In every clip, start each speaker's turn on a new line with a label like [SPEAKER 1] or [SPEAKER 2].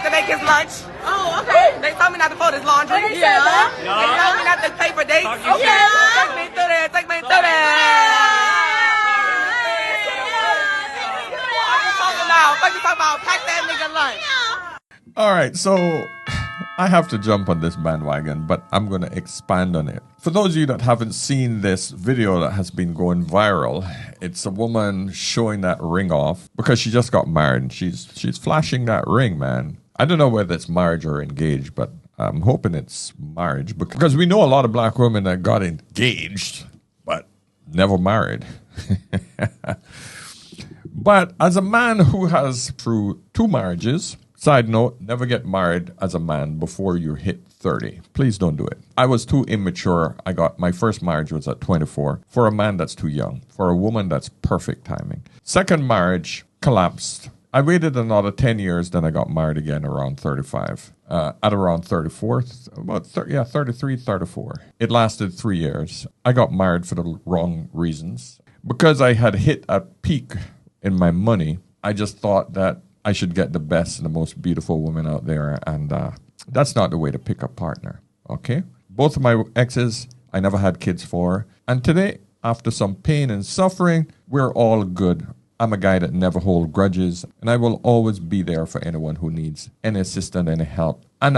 [SPEAKER 1] not to make his lunch.
[SPEAKER 2] Oh, okay.
[SPEAKER 1] They told me not to fold his laundry.
[SPEAKER 2] Oh, they said that?
[SPEAKER 1] They told me not to pay for dates.
[SPEAKER 2] Okay.
[SPEAKER 1] Take me through there. Take me through there. What you talking about? Pack that nigga lunch.
[SPEAKER 3] All right, so I have to jump on this bandwagon, but I'm going to expand on it. For those of you that haven't seen this video that has been going viral, it's a woman showing that ring off because she just got married. And she's flashing that ring, man. I don't know whether it's marriage or engaged, but I'm hoping it's marriage because we know a lot of black women that got engaged, but never married. But as a man who has through 2 marriages, side note, never get married as a man before you hit 30. Please don't do it. I was too immature. My first marriage was at 24. For a man, that's too young. For a woman, that's perfect timing. Second marriage collapsed. I waited another 10 years, then I got married again around 35. At around 34, 33, 34. It lasted 3 years. I got married for the wrong reasons. Because I had hit a peak in my money, I just thought that I should get the best and the most beautiful woman out there, and that's not the way to pick a partner, okay? Both of my exes, I never had kids for, and today, after some pain and suffering, we're all good. I'm a guy that never holds grudges, and I will always be there for anyone who needs any assistance, any help, and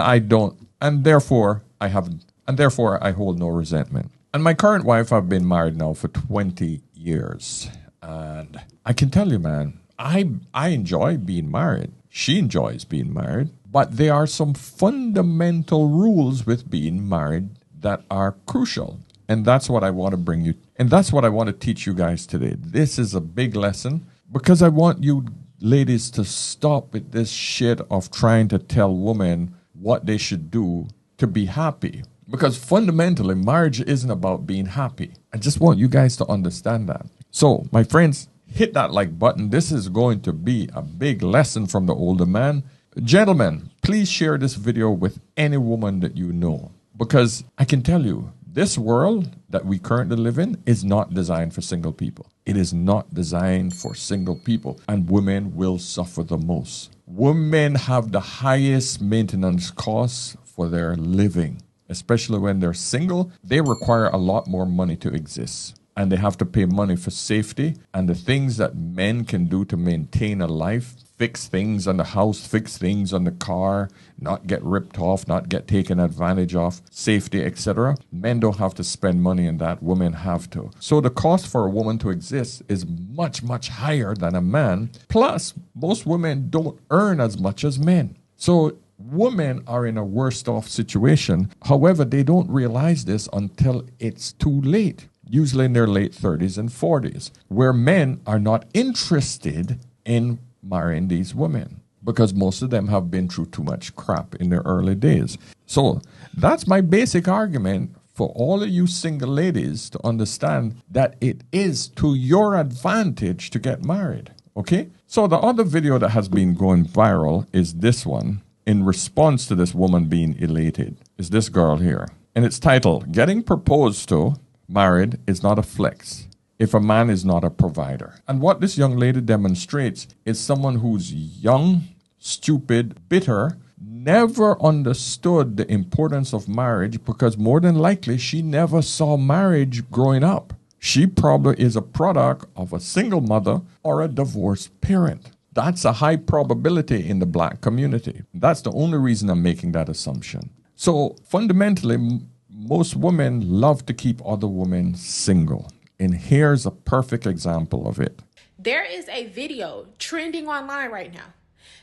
[SPEAKER 3] therefore I hold no resentment. And my current wife, I've been married now for 20 years. And I can tell you, man, I enjoy being married. She enjoys being married. But there are some fundamental rules with being married that are crucial. And that's what I want to bring you. And that's what I want to teach you guys today. This is a big lesson because I want you ladies to stop with this shit of trying to tell women what they should do to be happy. Because fundamentally, marriage isn't about being happy. I just want you guys to understand that. So, my friends, hit that like button. This is going to be a big lesson from the older man. Gentlemen, please share this video with any woman that you know. Because I can tell you, this world that we currently live in is not designed for single people. It is not designed for single people. And women will suffer the most. Women have the highest maintenance costs for their living. Especially when they're single, they require a lot more money to exist. And they have to pay money for safety. And the things that men can do to maintain a life, fix things on the house, fix things on the car, not get ripped off, not get taken advantage of, safety, etc. Men don't have to spend money on that. Women have to. So the cost for a woman to exist is much, much higher than a man. Plus, most women don't earn as much as men. So women are in a worse off situation. However, they don't realize this until it's too late. Usually in their late 30s and 40s, where men are not interested in marrying these women because most of them have been through too much crap in their early days. So that's my basic argument for all of you single ladies to understand that it is to your advantage to get married, okay? So the other video that has been going viral is this one in response to this woman being elated. Is this girl here. And it's titled, Getting Proposed to Married is Not a Flex if a man is not a provider. And what this young lady demonstrates is someone who's young, stupid, bitter, never understood the importance of marriage because more than likely she never saw marriage growing up. She probably is a product of a single mother or a divorced parent. That's a high probability in the black community. That's the only reason I'm making that assumption. So fundamentally, most women love to keep other women single. And here's a perfect example of it.
[SPEAKER 2] There is a video trending online right now.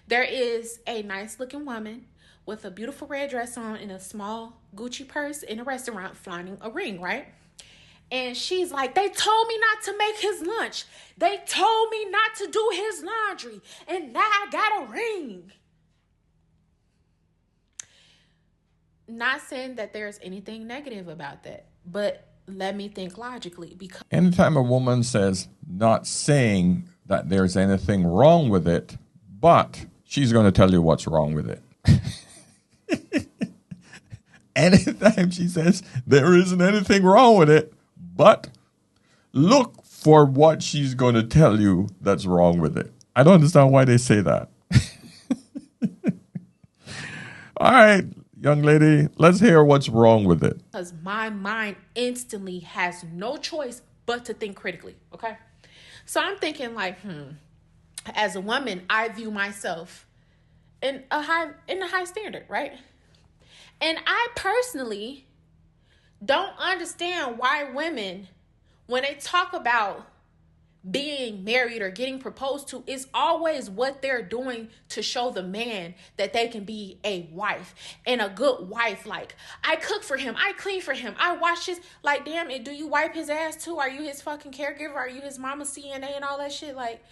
[SPEAKER 2] There is a nice looking woman with a beautiful red dress on and a small Gucci purse in a restaurant flaunting a ring, right? And she's like, they told me not to make his lunch. They told me not to do his laundry. And now I got a ring. Not saying that there's anything negative about that, but let me think logically. Because
[SPEAKER 3] anytime a woman says, not saying that there's anything wrong with it, but she's going to tell you what's wrong with it. Anytime she says there isn't anything wrong with it, but look for what she's going to tell you that's wrong with it. I don't understand why they say that. All right, young lady, let's hear what's wrong with it.
[SPEAKER 2] Because my mind instantly has no choice but to think critically. Okay. So I'm thinking like, as a woman, I view myself in a high standard, right? And I personally don't understand why women, when they talk about being married or getting proposed to, is always what they're doing to show the man that they can be a wife and a good wife. Like, I cook for him, I clean for him, I wash his, like, damn it, do you wipe his ass too? Are you his fucking caregiver? Are you his mama CNA and all that shit? Like,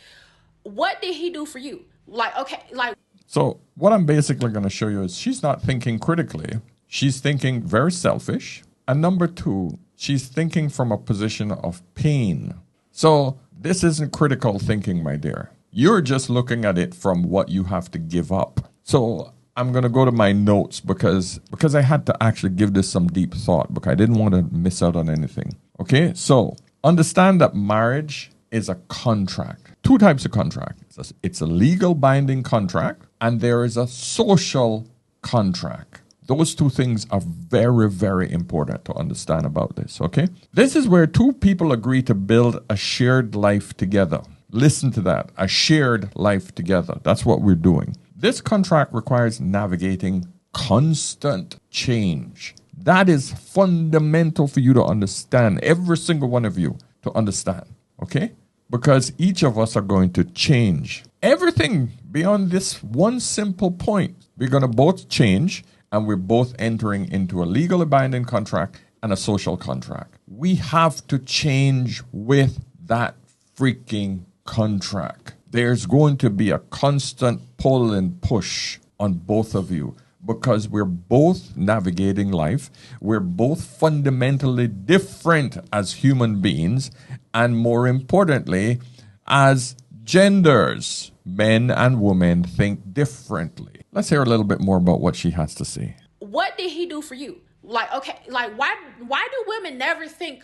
[SPEAKER 2] what did he do for you? Like, okay, like.
[SPEAKER 3] So what I'm basically going to show you is she's not thinking critically. She's thinking very selfish. And number two, she's thinking from a position of pain. So this isn't critical thinking, my dear. You're just looking at it from what you have to give up. So I'm going to go to my notes because I had to actually give this some deep thought because I didn't want to miss out on anything. Okay, so understand that marriage is a contract. Two types of contract. It's a legal binding contract and there is a social contract. Those two things are very, very important to understand about this, okay? This is where two people agree to build a shared life together. Listen to that, a shared life together. That's what we're doing. This contract requires navigating constant change. That is fundamental for you to understand, every single one of you to understand, okay? Because each of us are going to change. Everything beyond this one simple point, we're going to both change. And we're both entering into a legally binding contract and a social contract. We have to change with that freaking contract. There's going to be a constant pull and push on both of you because we're both navigating life. We're both fundamentally different as human beings. And more importantly, as genders, men and women think differently. Let's hear a little bit more about what she has to say.
[SPEAKER 2] What did he do for you? Like, okay, like why do women never think,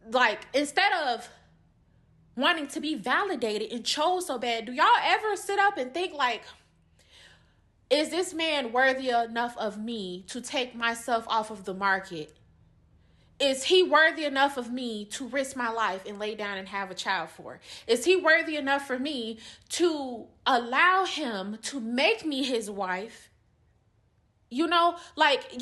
[SPEAKER 2] like, instead of wanting to be validated and chose so bad, do y'all ever sit up and think like, is this man worthy enough of me to take myself off of the market? Is he worthy enough of me to risk my life and lay down and have a child for? Is he worthy enough for me to allow him to make me his wife? You know, like,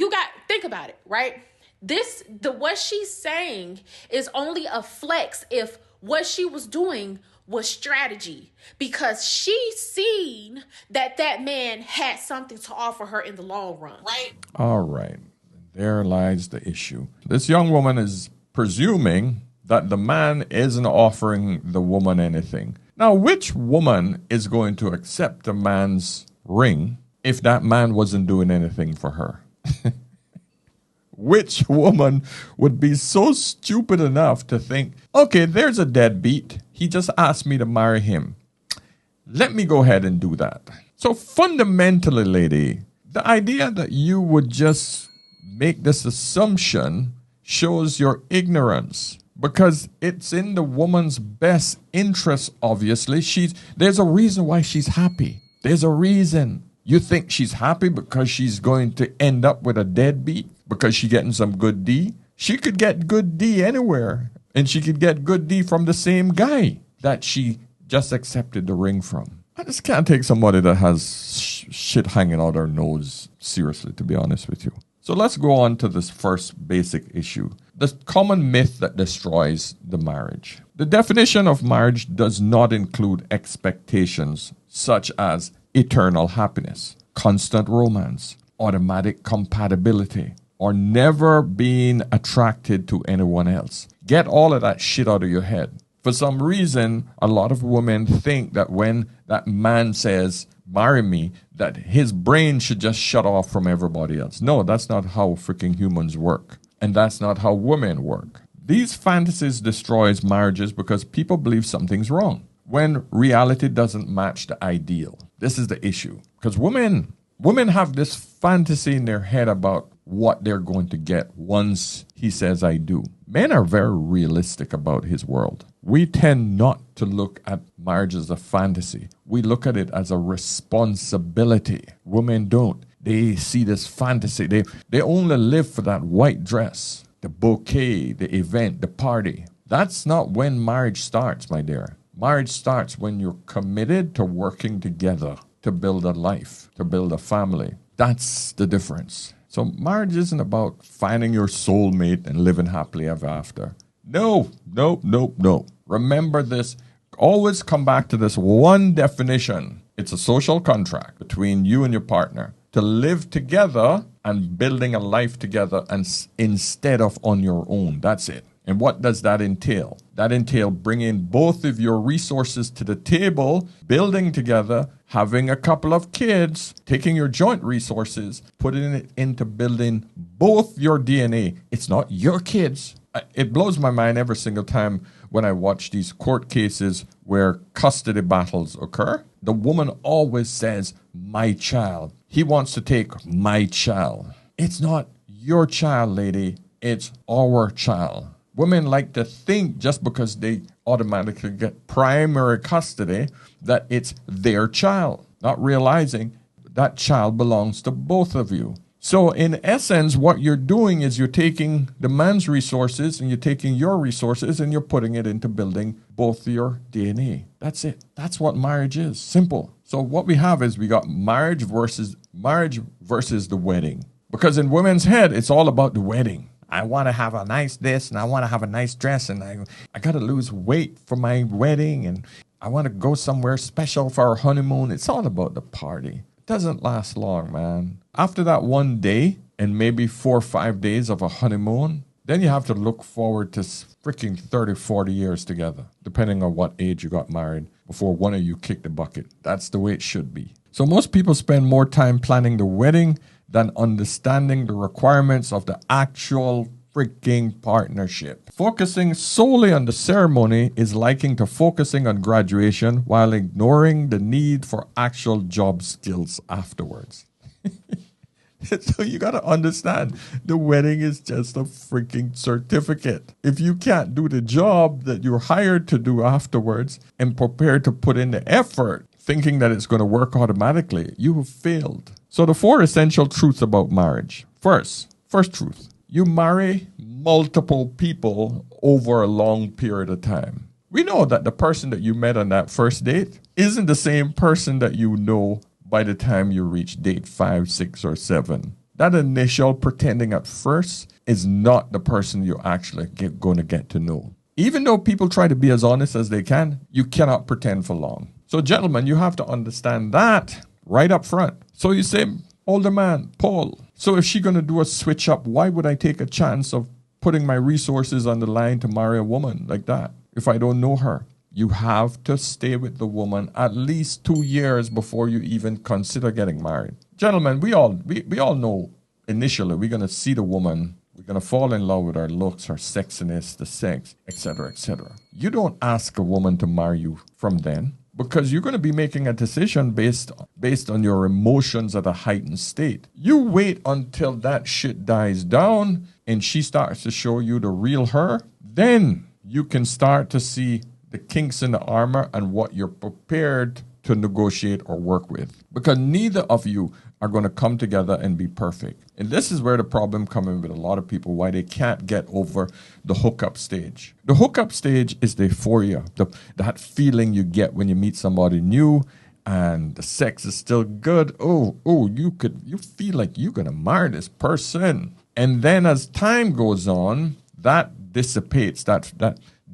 [SPEAKER 2] think about it, right? What she's saying is only a flex if what she was doing was strategy, because she seen that man had something to offer her in the long run, right?
[SPEAKER 3] All right. There lies the issue. This young woman is presuming that the man isn't offering the woman anything. Now, which woman is going to accept a man's ring if that man wasn't doing anything for her? Which woman would be so stupid enough to think, okay, there's a deadbeat. He just asked me to marry him. Let me go ahead and do that. So fundamentally, lady, the idea that you would just make this assumption shows your ignorance, because it's in the woman's best interest, obviously. There's a reason why she's happy. There's a reason. You think she's happy because she's going to end up with a deadbeat because she's getting some good D? She could get good D anywhere, and she could get good D from the same guy that she just accepted the ring from. I just can't take somebody that has shit hanging out her nose seriously, to be honest with you. So let's go on to this first basic issue, the common myth that destroys the marriage. The definition of marriage does not include expectations such as eternal happiness, constant romance, automatic compatibility, or never being attracted to anyone else. Get all of that shit out of your head. For some reason, a lot of women think that when that man says, marry me, that his brain should just shut off from everybody else. No, that's not how freaking humans work. And that's not how women work. These fantasies destroys marriages because people believe something's wrong when reality doesn't match the ideal. This is the issue. Because women have this fantasy in their head about what they're going to get once he says I do. Men are very realistic about his world. We tend not to look at marriage as a fantasy. We look at it as a responsibility. Women don't. They see this fantasy. They only live for that white dress, the bouquet, the event, the party. That's not when marriage starts, my dear. Marriage starts when you're committed to working together to build a life, to build a family. That's the difference. So marriage isn't about finding your soulmate and living happily ever after. No. Remember this. Always come back to this one definition. It's a social contract between you and your partner to live together and building a life together and instead of on your own. That's it. And what does that entail? That entails bringing both of your resources to the table, building together, having a couple of kids, taking your joint resources, putting it into building both your DNA. It's not your kids. It blows my mind every single time when I watch these court cases where custody battles occur. The woman always says, my child. He wants to take my child. It's not your child, lady. It's our child. Women like to think just because they automatically get primary custody that it's their child, not realizing that child belongs to both of you. So in essence, what you're doing is you're taking the man's resources and you're taking your resources and you're putting it into building both your DNA. That's it. That's what marriage is. Simple. So what we have is we got marriage versus the wedding. Because in women's head, it's all about the wedding. I want to have a nice this and I want to have a nice dress and I got to lose weight for my wedding and I want to go somewhere special for our honeymoon. It's all about the party. It doesn't last long, man. After that one day and maybe 4 or 5 days of a honeymoon, then you have to look forward to freaking 30, 40 years together, depending on what age you got married before one of you kicked the bucket. That's the way it should be. So most people spend more time planning the wedding than understanding the requirements of the actual freaking partnership. Focusing solely on the ceremony is liking to focusing on graduation while ignoring the need for actual job skills afterwards. So you got to understand the wedding is just a freaking certificate. If you can't do the job that you're hired to do afterwards and prepare to put in the effort, thinking that it's going to work automatically, you have failed. So the 4 essential truths about marriage. First truth, you marry multiple people over a long period of time. We know that the person that you met on that first date isn't the same person that you know by the time you reach date 5, 6, or 7. That initial pretending at first is not the person you're actually going to get to know. Even though people try to be as honest as they can, you cannot pretend for long. So gentlemen, you have to understand that right up front. So you say, older man, Paul, so if she's going to do a switch up, why would I take a chance of putting my resources on the line to marry a woman like that if I don't know her? You have to stay with the woman at least 2 years before you even consider getting married. Gentlemen, we all know initially we're going to see the woman, we're going to fall in love with her looks, her sexiness, the sex, etc., etc. You don't ask a woman to marry you from then, because you're going to be making a decision based on your emotions at a heightened state. You wait until that shit dies down and she starts to show you the real her. Then you can start to see the kinks in the armor and what you're prepared to negotiate or work with. Because neither of you are going to come together and be perfect. And this is where the problem comes in with a lot of people, why they can't get over the hookup stage. The hookup stage is the euphoria, that feeling you get when you meet somebody new and the sex is still good. You feel like you're going to marry this person. And then as time goes on, that dissipates, that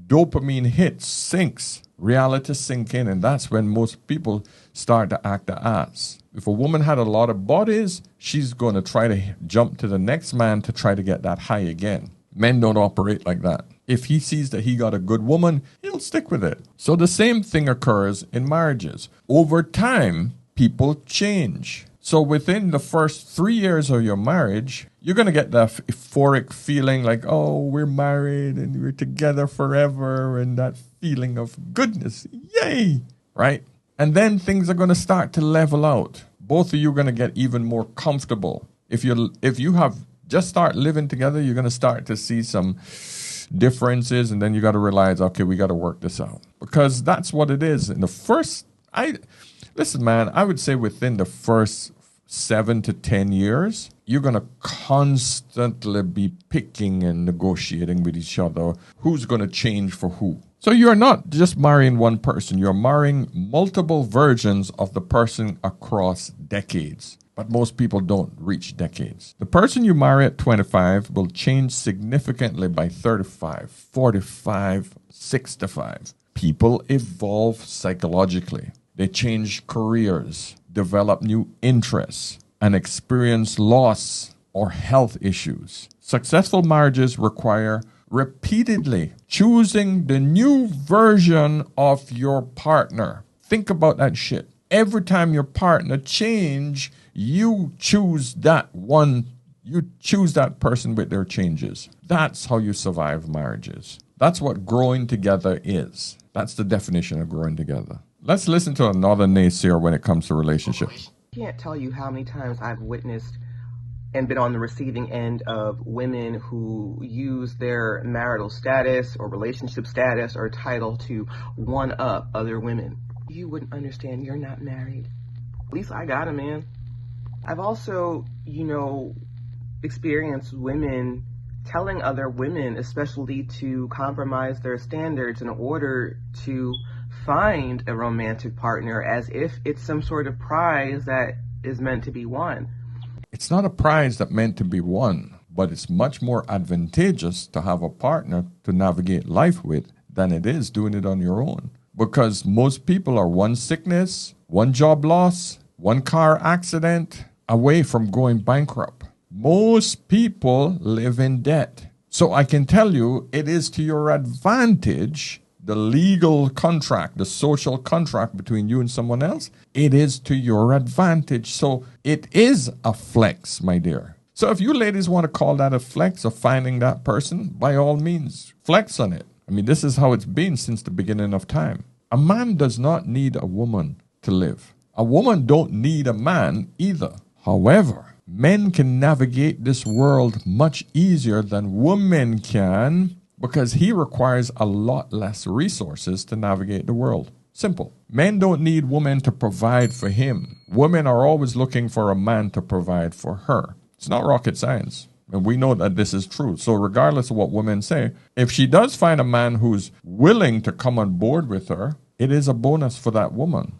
[SPEAKER 3] dopamine hit sinks, reality sink in, and that's when most people start to act the ass. If a woman had a lot of bodies, she's going to try to jump to the next man to try to get that high again. Men don't operate like that. If he sees that he got a good woman, he'll stick with it. So the same thing occurs in marriages. Over time, people change. So within the first 3 years of your marriage, you're going to get that euphoric feeling like, oh, we're married and we're together forever, and that feeling of goodness. Yay! Right? And then things are going to start to level out. Both of you are going to get even more comfortable. If you have just start living together, you're going to start to see some differences, and then you got to realize, okay, we got to work this out. Because that's what it is. In the first, listen, man, I would say within the first 7 to 10 years, you're going to constantly be picking and negotiating with each other who's going to change for who. So you're not just marrying one person, you're marrying multiple versions of the person across decades. But most people don't reach decades. The person you marry at 25 will change significantly by 35, 45, 65. People evolve psychologically. They change careers, develop new interests, and experience loss or health issues. Successful marriages require repeatedly choosing the new version of your partner. Think about that shit. Every time your partner change, you choose that one. You choose that person with their changes. That's how you survive marriages. That's what growing together is. That's the definition of growing together. Let's listen to another naysayer when it comes to relationships.
[SPEAKER 4] I can't tell you how many times I've witnessed and been on the receiving end of women who use their marital status or relationship status or title to one-up other women. You wouldn't understand. You're not married. At least I got a man. I've also, experienced women telling other women, especially to compromise their standards in order to find a romantic partner, as if it's some sort of prize that is meant to be won.
[SPEAKER 3] It's not a prize that meant to be won, but it's much more advantageous to have a partner to navigate life with than it is doing it on your own. Because most people are one sickness, one job loss, one car accident away from going bankrupt. Most people live in debt. So I can tell you it is to your advantage, the legal contract, the social contract between you and someone else, it is to your advantage. So it is a flex, my dear. So if you ladies want to call that a flex of finding that person, by all means, flex on it. I mean, this is how it's been since the beginning of time. A man does not need a woman to live. A woman don't need a man either. However, men can navigate this world much easier than women can because he requires a lot less resources to navigate the world. Simple. Men don't need women to provide for him. Women are always looking for a man to provide for her. It's not rocket science. And we know that this is true. So regardless of what women say, if she does find a man who's willing to come on board with her, it is a bonus for that woman.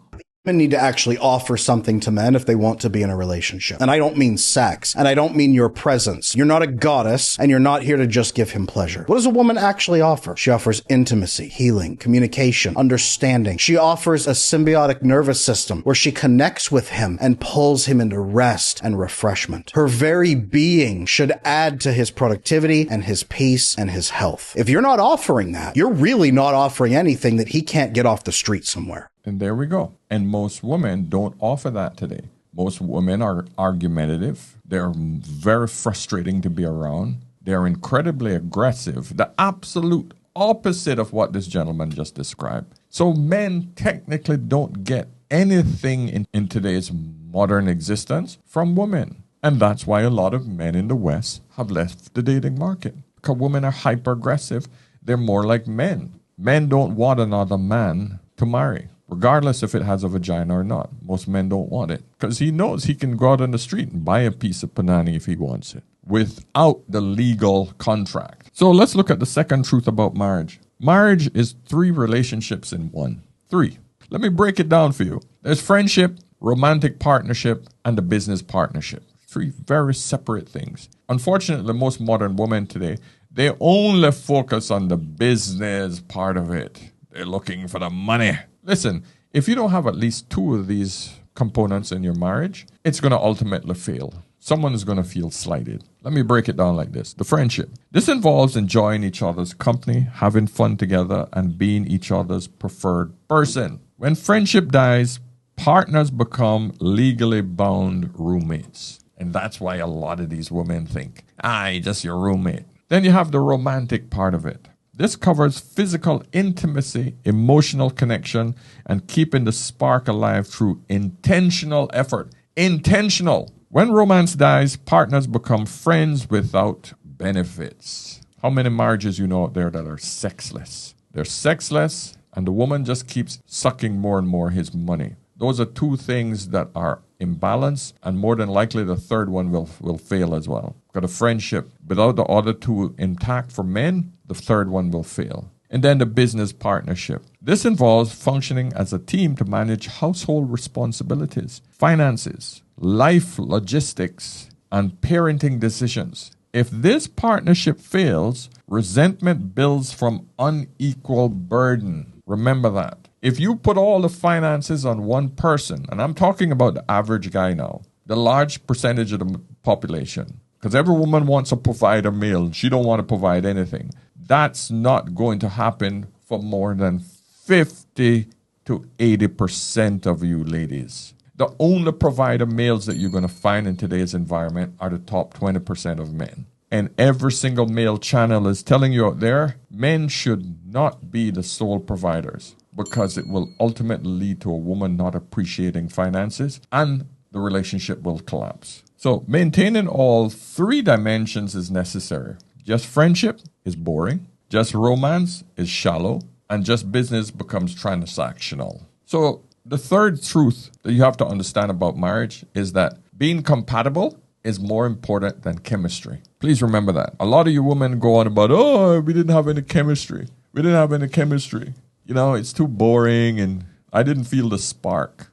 [SPEAKER 5] Women need to actually offer something to men if they want to be in a relationship. And I don't mean sex, and I don't mean your presence. You're not a goddess, and you're not here to just give him pleasure. What does a woman actually offer? She offers intimacy, healing, communication, understanding. She offers a symbiotic nervous system where she connects with him and pulls him into rest and refreshment. Her very being should add to his productivity and his peace and his health. If you're not offering that, you're really not offering anything that he can't get off the street somewhere.
[SPEAKER 3] And there we go. And most women don't offer that today. Most women are argumentative. They're very frustrating to be around. They're incredibly aggressive. The absolute opposite of what this gentleman just described. So men technically don't get anything in today's modern existence from women. And that's why a lot of men in the West have left the dating market. Because women are hyper-aggressive. They're more like men. Men don't want another man to marry, regardless if it has a vagina or not. Most men don't want it because he knows he can go out on the street and buy a piece of panani if he wants it without the legal contract. So let's look at the second truth about marriage. Marriage is 3 relationships in one. 3. Let me break it down for you. There's friendship, romantic partnership, and the business partnership. 3 very separate things. Unfortunately, most modern women today, they only focus on the business part of it. They're looking for the money. Listen, if you don't have at least 2 of these components in your marriage, it's going to ultimately fail. Someone is going to feel slighted. Let me break it down like this. The friendship. This involves enjoying each other's company, having fun together, and being each other's preferred person. When friendship dies, partners become legally bound roommates. And that's why a lot of these women think, you're just your roommate. Then you have the romantic part of it. This covers physical intimacy, emotional connection, and keeping the spark alive through intentional effort. Intentional. When romance dies, partners become friends without benefits. How many marriages you know out there that are sexless? They're sexless, and the woman just keeps sucking more and more his money. Those are 2 things that are imbalance, and more than likely the third one will fail as well. Got a friendship without the other two intact for men, the third one will fail. And then the business partnership. This involves functioning as a team to manage household responsibilities, finances, life logistics, and parenting decisions. If this partnership fails, resentment builds from unequal burden. Remember that. If you put all the finances on one person, and I'm talking about the average guy now, the large percentage of the population, because every woman wants to provide a meal, she don't want to provide anything. That's not going to happen for more than 50 to 80% of you ladies. The only provider males that you're going to find in today's environment are the top 20% of men. And every single male channel is telling you out there, men should not be the sole providers, because it will ultimately lead to a woman not appreciating finances and the relationship will collapse. So maintaining all three dimensions is necessary. Just friendship is boring. Just romance is shallow. And just business becomes transactional. So the third truth that you have to understand about marriage is that being compatible is more important than chemistry. Please remember that. A lot of you women go on about, oh, we didn't have any chemistry. We didn't have any chemistry. You know, it's too boring and I didn't feel the spark.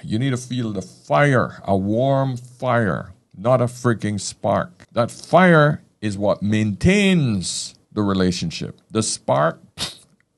[SPEAKER 3] You need to feel the fire, a warm fire, not a freaking spark. That fire is what maintains the relationship. The spark,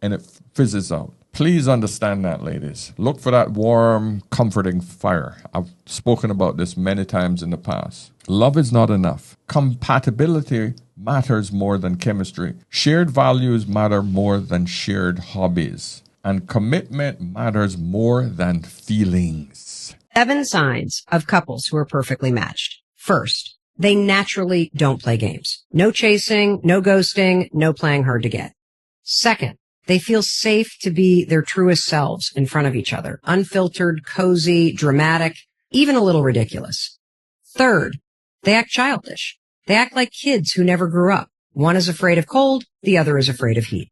[SPEAKER 3] and it fizzes out. Please understand that, ladies. Look for that warm, comforting fire. I've spoken about this many times in the past. Love is not enough. Compatibility matters more than chemistry. Shared values matter more than shared hobbies. And commitment matters more than feelings.
[SPEAKER 6] 7 signs of couples who are perfectly matched. First, they naturally don't play games. No chasing, no ghosting, no playing hard to get. Second, they feel safe to be their truest selves in front of each other. Unfiltered, cozy, dramatic, even a little ridiculous. Third, they act childish. They act like kids who never grew up. One is afraid of cold, the other is afraid of heat.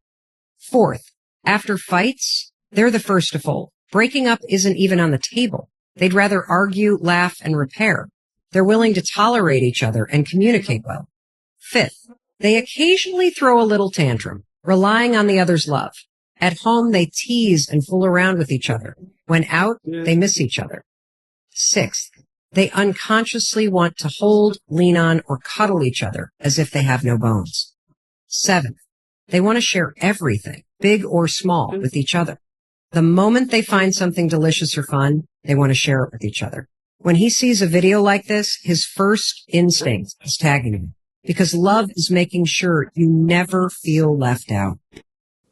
[SPEAKER 6] Fourth, after fights, they're the first to fold. Breaking up isn't even on the table. They'd rather argue, laugh, and repair. They're willing to tolerate each other and communicate well. Fifth, they occasionally throw a little tantrum, relying on the other's love. At home, they tease and fool around with each other. When out, they miss each other. Sixth, they unconsciously want to hold, lean on, or cuddle each other as if they have no bones. Seventh, they want to share everything, big or small, with each other. The moment they find something delicious or fun, they want to share it with each other. When he sees a video like this, his first instinct is tagging him, because love is making sure you never feel left out.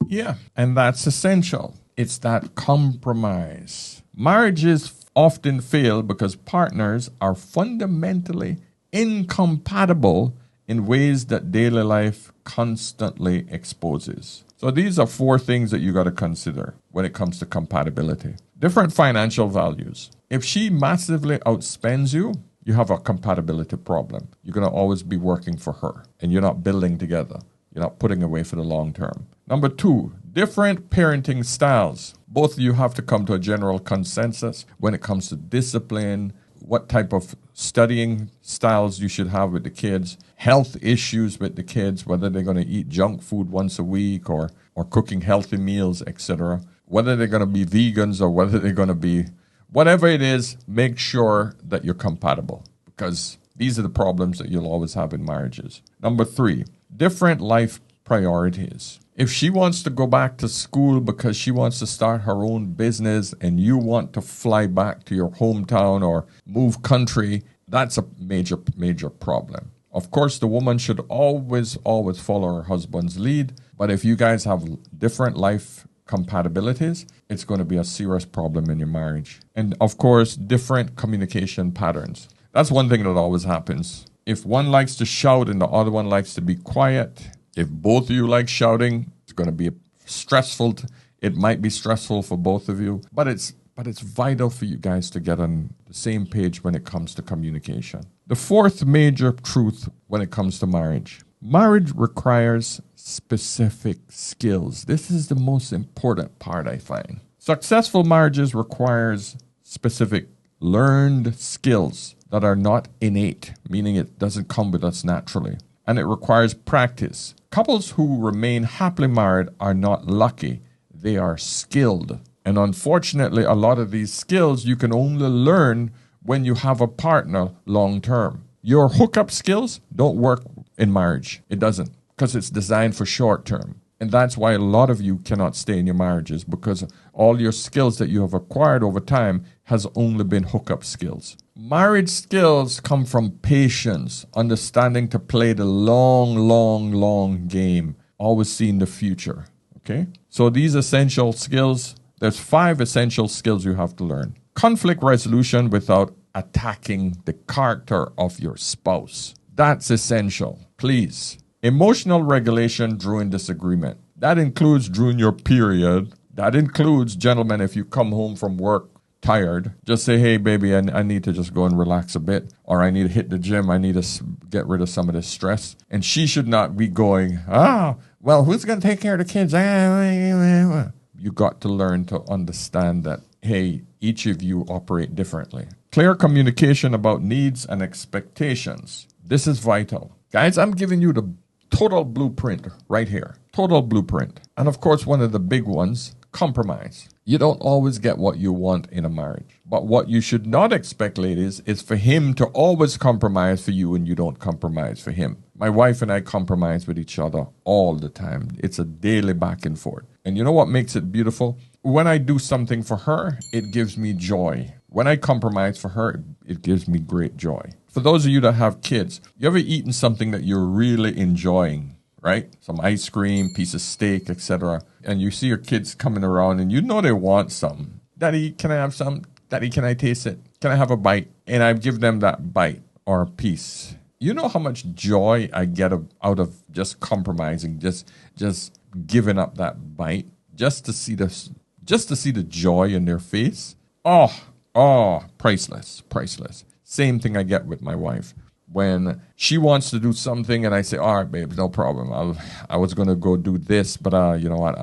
[SPEAKER 3] Yeah, and that's essential. It's that compromise. Marriages often fail because partners are fundamentally incompatible in ways that daily life constantly exposes. So these are 4 things that you got to consider when it comes to compatibility. Different financial values. If she massively outspends you, you have a compatibility problem. You're going to always be working for her and you're not building together. You're not putting away for the long term. Number 2, different parenting styles. Both of you have to come to a general consensus when it comes to discipline, what type of studying styles you should have with the kids, health issues with the kids, whether they're going to eat junk food once a week or cooking healthy meals, etc. Whether they're going to be vegans or whether they're going to be, whatever it is, make sure that you're compatible, because these are the problems that you'll always have in marriages. Number 3, different life priorities. If she wants to go back to school because she wants to start her own business and you want to fly back to your hometown or move country, that's a major, major problem. Of course, the woman should always follow her husband's lead. But if you guys have different life compatibilities, it's going to be a serious problem in your marriage. And of course, different communication patterns. That's one thing that always happens. If one likes to shout and the other one likes to be quiet, if both of you like shouting, it's going to be stressful. It might be stressful for both of you, but it's vital for you guys to get on the same page when it comes to communication. The 4th major truth when it comes to marriage. Marriage requires specific skills. This is the most important part, I find. Successful marriages requires specific learned skills that are not innate, meaning it doesn't come with us naturally, and it requires practice. Couples who remain happily married are not lucky, they are skilled. And unfortunately, a lot of these skills you can only learn when you have a partner long term. Your hookup skills don't work in marriage. It doesn't, because it's designed for short term. And that's why a lot of you cannot stay in your marriages, because all your skills that you have acquired over time has only been hookup skills. Marriage skills come from patience, understanding to play the long game, always seeing the future. Okay? So these essential skills, there's 5 essential skills you have to learn. Conflict resolution without attacking the character of your spouse. That's essential. Please. Emotional regulation during disagreement. That includes during your period. That includes, gentlemen, if you come home from work tired, just say, hey, baby, I need to just go and relax a bit, or I need to hit the gym. I need to get rid of some of this stress. And she should not be going, well, who's going to take care of the kids? You got to learn to understand that, hey, each of you operate differently. Clear communication about needs and expectations. This is vital. Guys, I'm giving you the total blueprint right here. Total blueprint. And of course, one of the big ones, compromise. You don't always get what you want in a marriage. But what you should not expect, ladies, is for him to always compromise for you and you don't compromise for him. My wife and I compromise with each other all the time. It's a daily back and forth. And you know what makes it beautiful? When I do something for her, it gives me joy. When I compromise for her, it gives me great joy. For those of you that have kids, you ever eaten something that you're really enjoying, right? Some ice cream, piece of steak, etc. And you see your kids coming around and you know they want some. Daddy, can I have some? Daddy, can I taste it? Can I have a bite? And I give them that bite or a piece. You know how much joy I get out of just compromising, just giving up that bite, just to see the joy in their face. Oh, priceless. Same thing I get with my wife. When she wants to do something and I say, all right, babe, no problem. I was going to go do this, but you know what?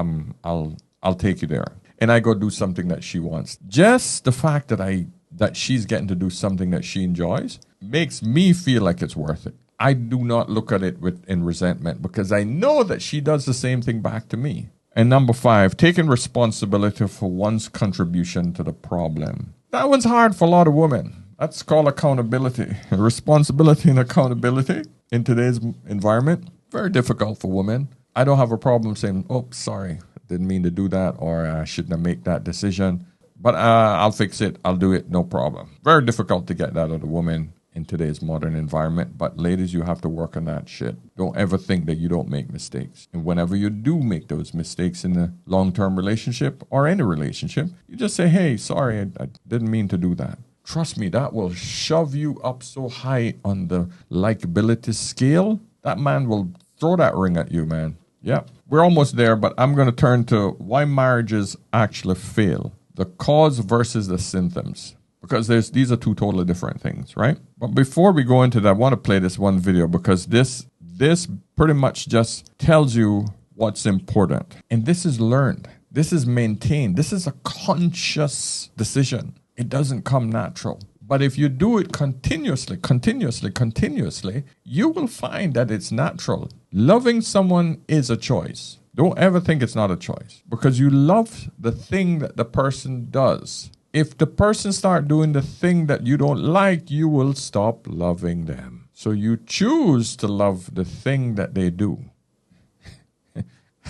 [SPEAKER 3] I'll take you there. And I go do something that she wants. Just the fact that she's getting to do something that she enjoys makes me feel like it's worth it. I do not look at it in resentment because I know that she does the same thing back to me. And number 5, taking responsibility for one's contribution to the problem. That one's hard for a lot of women. That's called accountability. Responsibility and accountability in today's environment, very difficult for women. I don't have a problem saying, oh, sorry, didn't mean to do that, or I shouldn't have made that decision. But I'll fix it. I'll do it. No problem. Very difficult to get that out of a woman in today's modern environment. But ladies, you have to work on that shit. Don't ever think that you don't make mistakes. And whenever you do make those mistakes in a long-term relationship or any relationship, you just say, hey, sorry, I didn't mean to do that. Trust me, that will shove you up so high on the likability scale. That man will throw that ring at you, man. Yeah, we're almost there, but I'm going to turn to why marriages actually fail. The cause versus the symptoms. Because these are 2 totally different things, right? But before we go into that, I want to play this one video because this pretty much just tells you what's important. And this is learned. This is maintained. This is a conscious decision. It doesn't come natural. But if you do it continuously, you will find that it's natural. Loving someone is a choice. Don't ever think it's not a choice because you love the thing that the person does. If the person start doing the thing that you don't like, you will stop loving them. So you choose to love the thing that they do.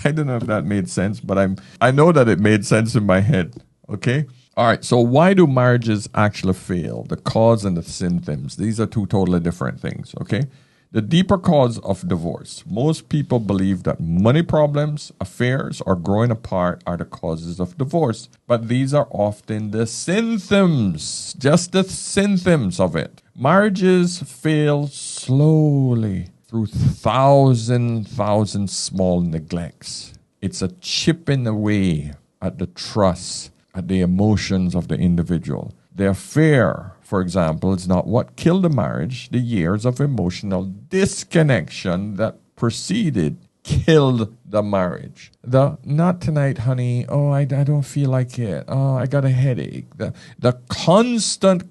[SPEAKER 3] I don't know if that made sense, but I know that it made sense in my head. Okay? All right, so why do marriages actually fail? The cause and the symptoms. These are 2 totally different things, okay? The deeper cause of divorce. Most people believe that money problems, affairs, or growing apart are the causes of divorce. But these are often the symptoms, just the symptoms of it. Marriages fail slowly through thousand small neglects. It's a chipping away at the trust, at the emotions of the individual. The affair, for example, is not what killed the marriage. The years of emotional disconnection that preceded killed the marriage. The not tonight, honey. Oh, I don't feel like it. Oh, I got a headache. The constant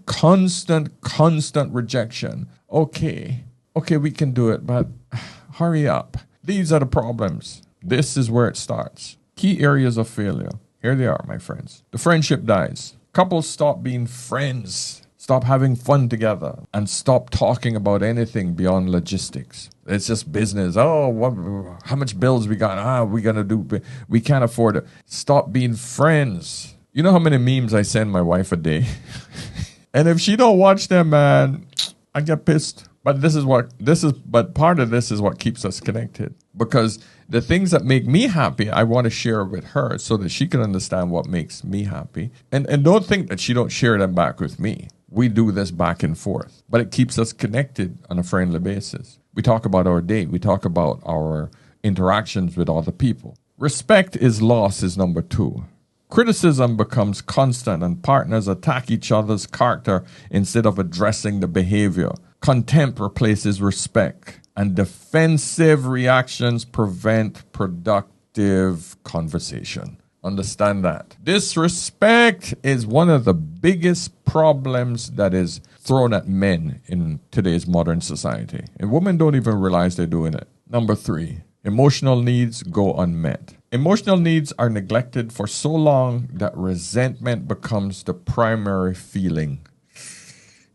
[SPEAKER 3] rejection. Okay, we can do it, but hurry up. These are the problems. This is where it starts. Key areas of failure. Here they are, my friends. The friendship dies. Couples stop being friends. Stop having fun together and stop talking about anything beyond logistics. It's just business. Oh, how much bills we got? We gonna do. We can't afford it. Stop being friends. You know how many memes I send my wife a day? And if she don't watch them, man, I get pissed. But but part of this is what keeps us connected. Because the things that make me happy, I want to share with her so that she can understand what makes me happy. And don't think that she don't share them back with me. We do this back and forth, but it keeps us connected on a friendly basis. We talk about our day. We talk about our interactions with other people. Respect is lost is number 2. Criticism becomes constant and partners attack each other's character instead of addressing the behavior. Contempt replaces respect, and defensive reactions prevent productive conversation. Understand that. Disrespect is one of the biggest problems that is thrown at men in today's modern society. And women don't even realize they're doing it. Number 3, emotional needs go unmet. Emotional needs are neglected for so long that resentment becomes the primary feeling.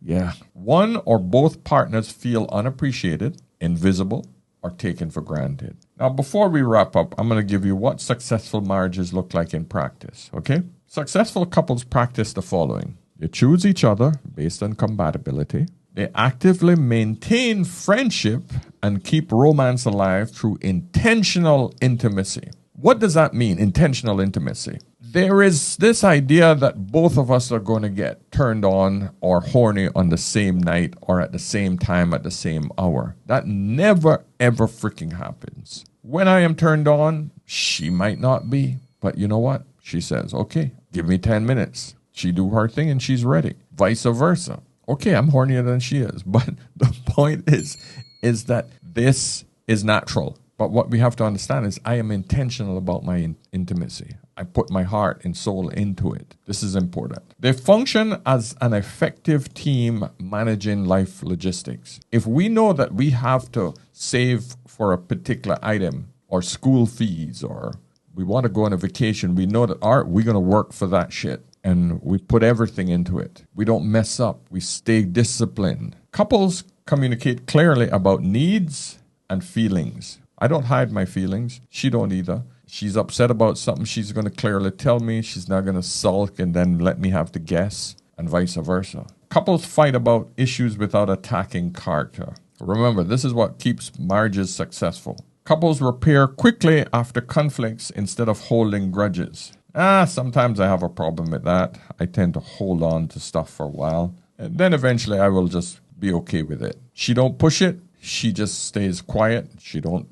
[SPEAKER 3] Yeah. One or both partners feel unappreciated, invisible, or taken for granted. Now, before we wrap up, I'm going to give you what successful marriages look like in practice, okay? Successful couples practice the following. They choose each other based on compatibility. They actively maintain friendship and keep romance alive through intentional intimacy. What does that mean, intentional intimacy? There is this idea that both of us are going to get turned on or horny on the same night or at the same time at the same hour. That never, ever freaking happens. When I am turned on, she might not be. But you know what? She says, okay, give me 10 minutes. She do her thing and she's ready. Vice versa. Okay, I'm hornier than she is. But the point is that this is natural. But what we have to understand is I am intentional about my intimacy. I put my heart and soul into it. This is important. They function as an effective team managing life logistics. If we know that we have to save for a particular item or school fees or we want to go on a vacation, we know that we're going to work for that shit and we put everything into it. We don't mess up. We stay disciplined. Couples communicate clearly about needs and feelings. I don't hide my feelings. She don't either. She's upset about something. She's going to clearly tell me. She's not going to sulk and then let me have to guess and vice versa. Couples fight about issues without attacking character. Remember, this is what keeps marriages successful. Couples repair quickly after conflicts instead of holding grudges. Sometimes I have a problem with that. I tend to hold on to stuff for a while. And then eventually I will just be okay with it. She don't push it. She just stays quiet. She don't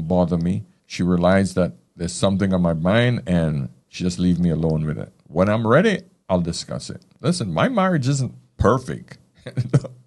[SPEAKER 3] bother me. She realizes that there's something on my mind and she just leave me alone with it. When I'm ready, I'll discuss it. Listen, my marriage isn't perfect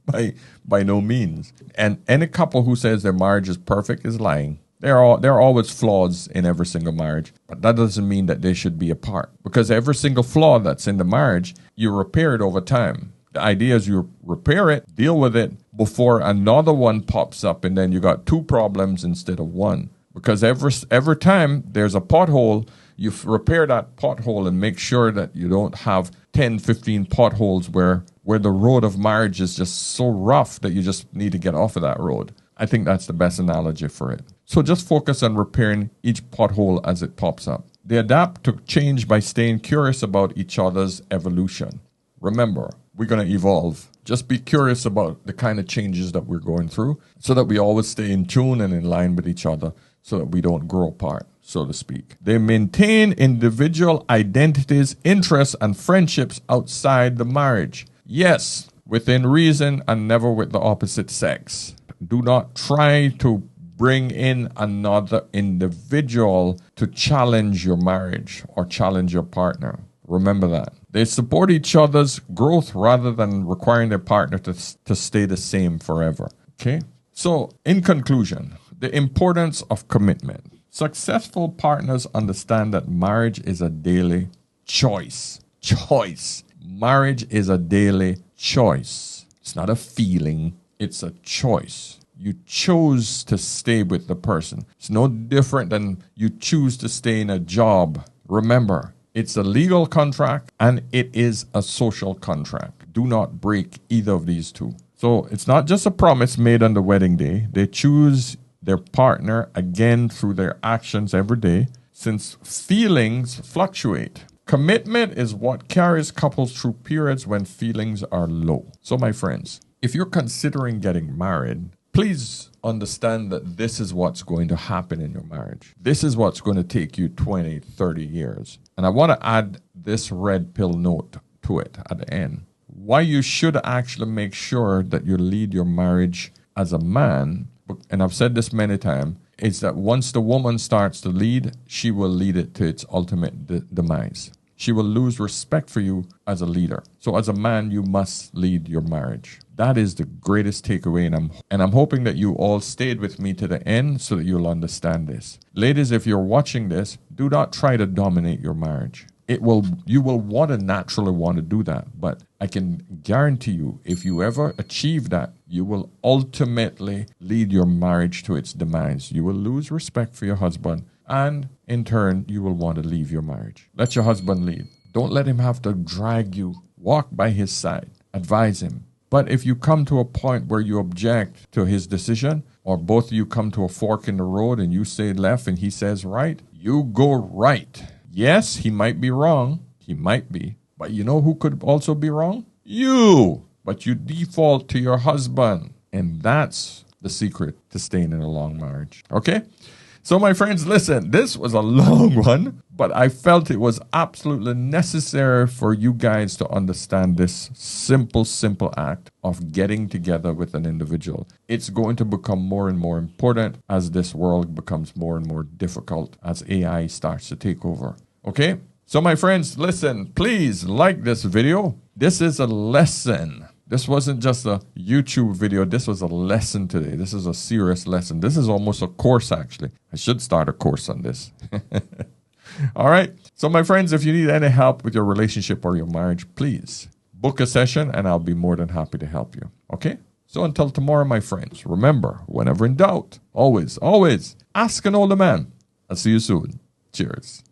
[SPEAKER 3] by no means. And any couple who says their marriage is perfect is lying. There are always flaws in every single marriage, but that doesn't mean that they should be apart. Because every single flaw that's in the marriage, you repair it over time. The idea is you repair it, deal with it before another one pops up, and then you got 2 problems instead of 1. Because every time there's a pothole, you repair that pothole and make sure that you don't have 10, 15 potholes where the road of marriage is just so rough that you just need to get off of that road. I think that's the best analogy for it. So just focus on repairing each pothole as it pops up. They adapt to change by staying curious about each other's evolution. Remember, we're going to evolve. Just be curious about the kind of changes that we're going through so that we always stay in tune and in line with each other so that we don't grow apart, so to speak. They maintain individual identities, interests, and friendships outside the marriage. Yes, within reason and never with the opposite sex. Do not try to bring in another individual to challenge your marriage or challenge your partner. Remember that. They support each other's growth rather than requiring their partner to stay the same forever. Okay? So, in conclusion, The importance of commitment. Successful partners understand that marriage is a daily choice. Marriage is a daily choice. It's not a feeling, it's a choice. You chose to stay with the person. It's no different than you choose to stay in a job. Remember, it's a legal contract and it is a social contract. Do not break either of these two. So it's not just a promise made on the wedding day. They choose their partner again through their actions every day, since feelings fluctuate. Commitment is what carries couples through periods when feelings are low. So my friends, if you're considering getting married, please understand that this is what's going to happen in your marriage. This is what's going to take you 20, 30 years. And I want to add this red pill note to it at the end. Why you should actually make sure that you lead your marriage as a man, and I've said this many times, is that once the woman starts to lead, she will lead it to its ultimate demise. She will lose respect for you as a leader. So as a man, you must lead your marriage. That is the greatest takeaway, and I'm hoping that you all stayed with me to the end so that you'll understand this. Ladies, if you're watching this, do not try to dominate your marriage. You will naturally want to do that, but I can guarantee you, if you ever achieve that, you will ultimately lead your marriage to its demise. You will lose respect for your husband, and in turn, you will want to leave your marriage. Let your husband lead. Don't let him have to drag you. Walk by his side. Advise him. But if you come to a point where you object to his decision, or both of you come to a fork in the road and you say left and he says right, you go right. Yes, he might be wrong. He might be. But you know who could also be wrong? You. But you default to your husband. And that's the secret to staying in a long marriage. Okay? So my friends, listen, this was a long one, but I felt it was absolutely necessary for you guys to understand this simple act of getting together with an individual. It's going to become more and more important as this world becomes more and more difficult as AI starts to take over. Okay? So my friends, listen, please like this video. This is a lesson. This wasn't just a YouTube video. This was a lesson today. This is a serious lesson. This is almost a course, actually. I should start a course on this. All right. So my friends, if you need any help with your relationship or your marriage, please book a session and I'll be more than happy to help you. Okay? So until tomorrow, my friends, remember, whenever in doubt, always ask an older man. I'll see you soon. Cheers.